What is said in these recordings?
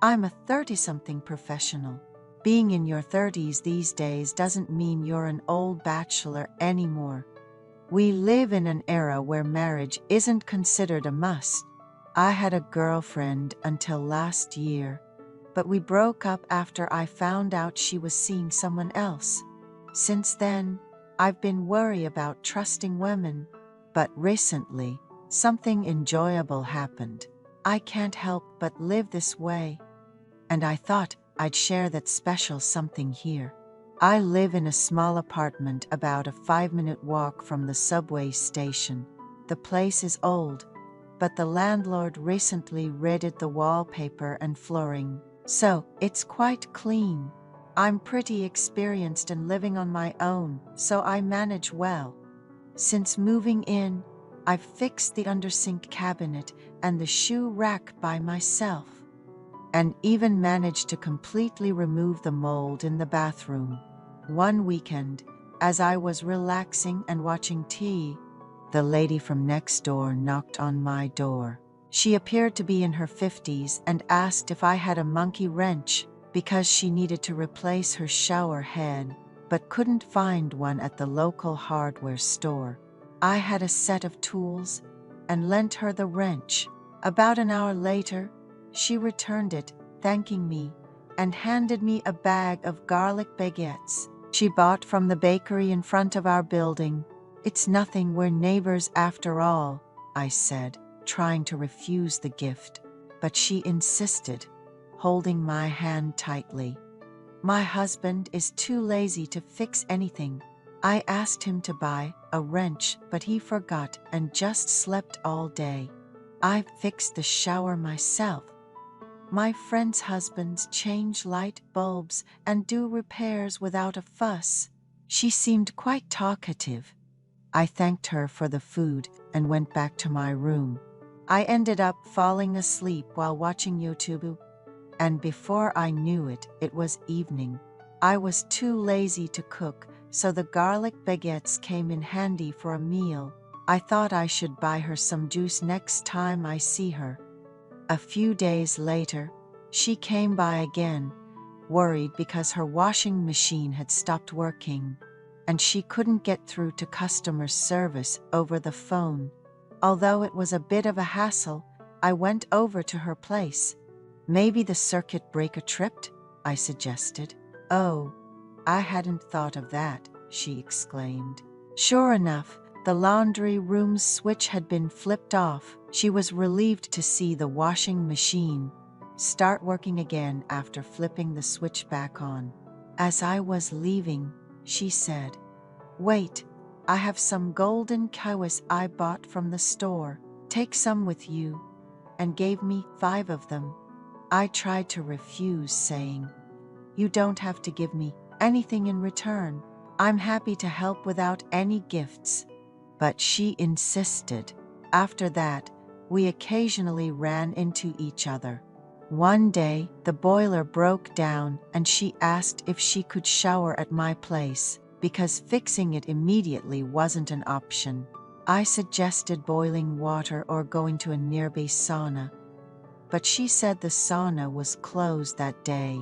I'm a 30-something professional. Being in your 30s these days doesn't mean you're an old bachelor anymore. We live in an era where marriage isn't considered a must. I had a girlfriend until last year, but we broke up after I found out she was seeing someone else. Since then, I've been worried about trusting women, but recently, something enjoyable happened. I can't help but live this way, and I thought I'd share that special something here. I live in a small apartment about a 5-minute walk from the subway station. The place is old, but the landlord recently redid the wallpaper and flooring, so it's quite clean. I'm pretty experienced in living on my own, so I manage well. Since moving in, I've fixed the undersink cabinet and the shoe rack by myself, and even managed to completely remove the mold in the bathroom. One weekend, as I was relaxing and watching TV, the lady from next door knocked on my door. She appeared to be in her 50s and asked if I had a monkey wrench because she needed to replace her shower head, but couldn't find one at the local hardware store. I had a set of tools and lent her the wrench. About an hour later, she returned it, thanking me, and handed me a bag of garlic baguettes she bought from the bakery in front of our building. It's nothing, we're neighbors after all, I said, trying to refuse the gift, but she insisted, holding my hand tightly. My husband is too lazy to fix anything. I asked him to buy a wrench, but he forgot and just slept all day. I fixed the shower myself. My friends' husbands change light bulbs and do repairs without a fuss. She seemed quite talkative. I thanked her for the food and went back to my room. I ended up falling asleep while watching YouTube, and before I knew it, it was evening. I was too lazy to cook, so the garlic baguettes came in handy for a meal. I thought I should buy her some juice next time I see her. A few days later, she came by again, worried because her washing machine had stopped working, and she couldn't get through to customer service over the phone. Although it was a bit of a hassle, I went over to her place. Maybe the circuit breaker tripped, I suggested. Oh, I hadn't thought of that, she exclaimed. Sure enough, the laundry room's switch had been flipped off. She was relieved to see the washing machine start working again after flipping the switch back on. As I was leaving, she said, "Wait, I have some golden kiwis I bought from the store. Take some with you," and gave me 5 of them. I tried to refuse, saying, "You don't have to give me anything in return. I'm happy to help without any gifts." But she insisted. After that, we occasionally ran into each other. One day, the boiler broke down and she asked if she could shower at my place because fixing it immediately wasn't an option. I suggested boiling water or going to a nearby sauna, but she said the sauna was closed that day,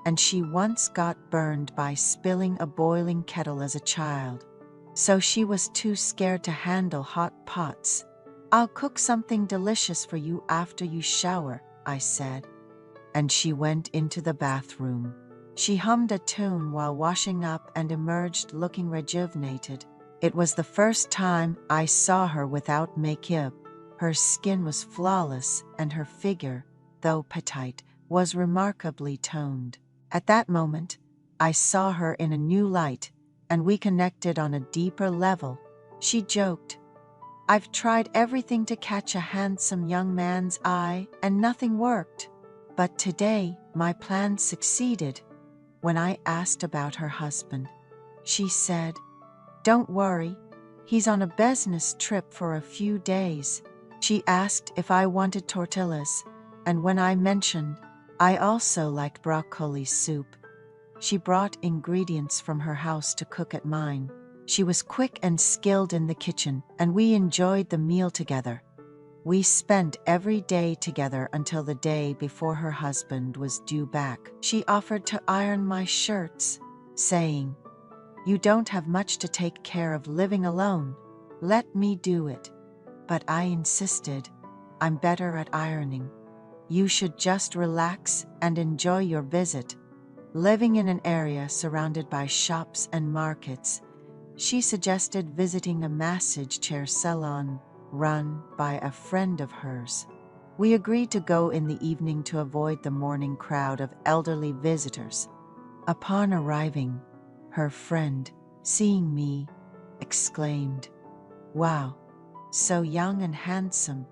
and she once got burned by spilling a boiling kettle as a child, so she was too scared to handle hot pots. "I'll cook something delicious for you after you shower," I said, and she went into the bathroom. She hummed a tune while washing up and emerged looking rejuvenated. It was the first time I saw her without makeup. Her skin was flawless and her figure, though petite, was remarkably toned. At that moment, I saw her in a new light, and we connected on a deeper level. She joked, "I've tried everything to catch a handsome young man's eye, and nothing worked. But today, my plan succeeded." When I asked about her husband, she said, "Don't worry, he's on a business trip for a few days." She asked if I wanted tortillas, and when I mentioned I also liked broccoli soup, she brought ingredients from her house to cook at mine. She was quick and skilled in the kitchen, and we enjoyed the meal together. We spent every day together until the day before her husband was due back. She offered to iron my shirts, saying, "You don't have much to take care of living alone. Let me do it." But I insisted, "I'm better at ironing. You should just relax and enjoy your visit." Living in an area surrounded by shops and markets, she suggested visiting a massage chair salon run by a friend of hers. We agreed to go in the evening to avoid the morning crowd of elderly visitors. Upon arriving, her friend, seeing me, exclaimed, "Wow, so young and handsome.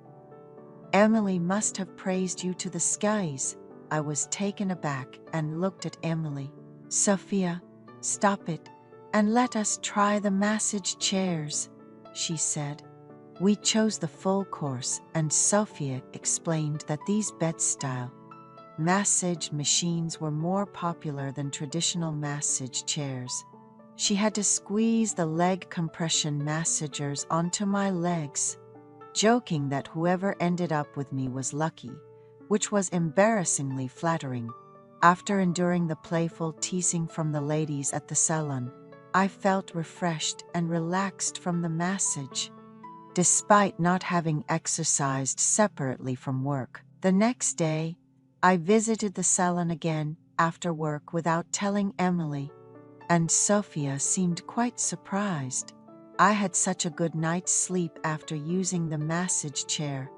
Emily must have praised you to the skies." I was taken aback and looked at Emily. "Sophia, stop it and let us try the massage chairs," she said. We chose the full course, and Sophia explained that these bed-style massage machines were more popular than traditional massage chairs. She had to squeeze the leg compression massagers onto my legs, joking that whoever ended up with me was lucky, which was embarrassingly flattering. After enduring the playful teasing from the ladies at the salon, I felt refreshed and relaxed from the massage, despite not having exercised separately from work. The next day, I visited the salon again after work without telling Emily, and Sophia seemed quite surprised. I had such a good night's sleep after using the massage chair.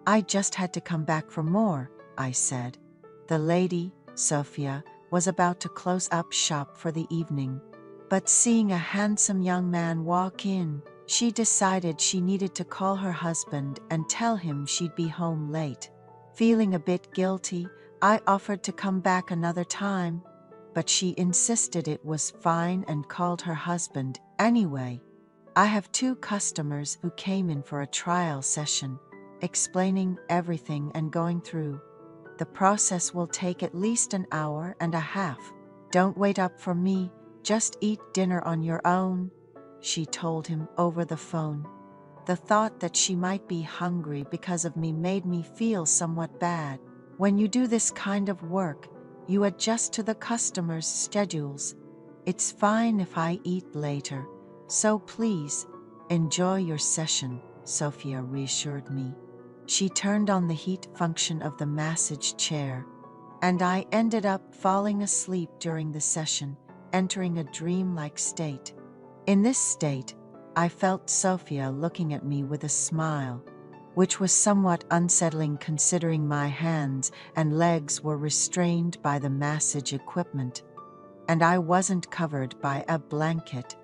"I just had to come back for more," I said. The lady, Sophia, was about to close up shop for the evening, but seeing a handsome young man walk in, she decided she needed to call her husband and tell him she'd be home late. Feeling a bit guilty, I offered to come back another time, but she insisted it was fine and called her husband anyway. I have 2 customers who came in for a trial session, explaining everything and going through. The process will take at least an hour and a half. "Don't wait up for me, just eat dinner on your own," she told him over the phone. The thought that she might be hungry because of me made me feel somewhat bad. When you do this kind of work, you adjust to the customers' schedules. "It's fine if I eat later, so please, enjoy your session," Sophia reassured me. She turned on the heat function of the massage chair, and I ended up falling asleep during the session, entering a dreamlike state. In this state, I felt Sophia looking at me with a smile, which was somewhat unsettling considering my hands and legs were restrained by the massage equipment, and I wasn't covered by a blanket.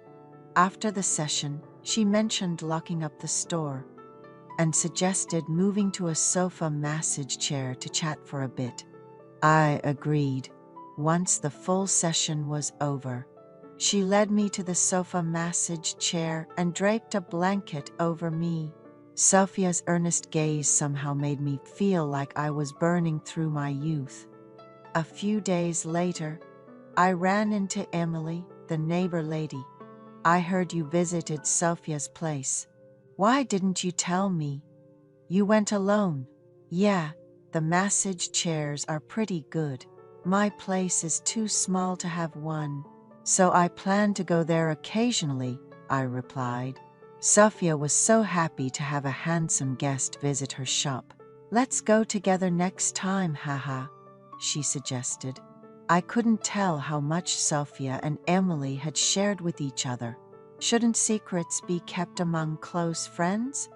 After the session, she mentioned locking up the store and suggested moving to a sofa massage chair to chat for a bit. I agreed. Once the full session was over, she led me to the sofa massage chair and draped a blanket over me. Sophia's earnest gaze somehow made me feel like I was burning through my youth. A few days later, I ran into Emily, the neighbor lady. "I heard you visited Sophia's place. Why didn't you tell me? You went alone." "Yeah, the massage chairs are pretty good. My place is too small to have one, so I plan to go there occasionally," I replied. Sophia was so happy to have a handsome guest visit her shop. "Let's go together next time, haha," she suggested. I couldn't tell how much Sophia and Emily had shared with each other. Shouldn't secrets be kept among close friends?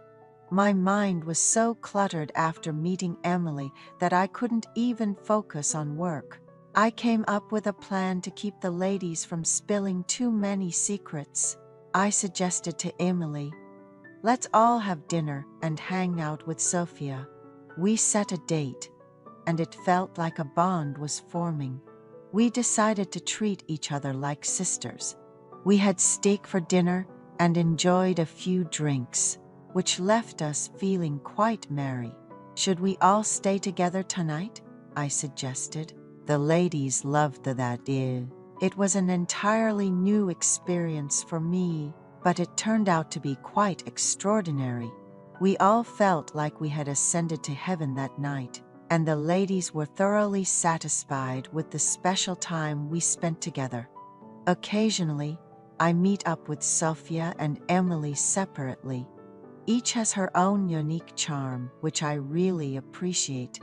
My mind was so cluttered after meeting Emily that I couldn't even focus on work. I came up with a plan to keep the ladies from spilling too many secrets. I suggested to Emily, "Let's all have dinner and hang out with Sophia." We set a date, and it felt like a bond was forming. We decided to treat each other like sisters. We had steak for dinner and enjoyed a few drinks, which left us feeling quite merry. "Should we all stay together tonight?" I suggested. The ladies loved the idea. It was an entirely new experience for me, but it turned out to be quite extraordinary. We all felt like we had ascended to heaven that night, and the ladies were thoroughly satisfied with the special time we spent together. Occasionally, I meet up with Sophia and Emily separately. Each has her own unique charm, which I really appreciate.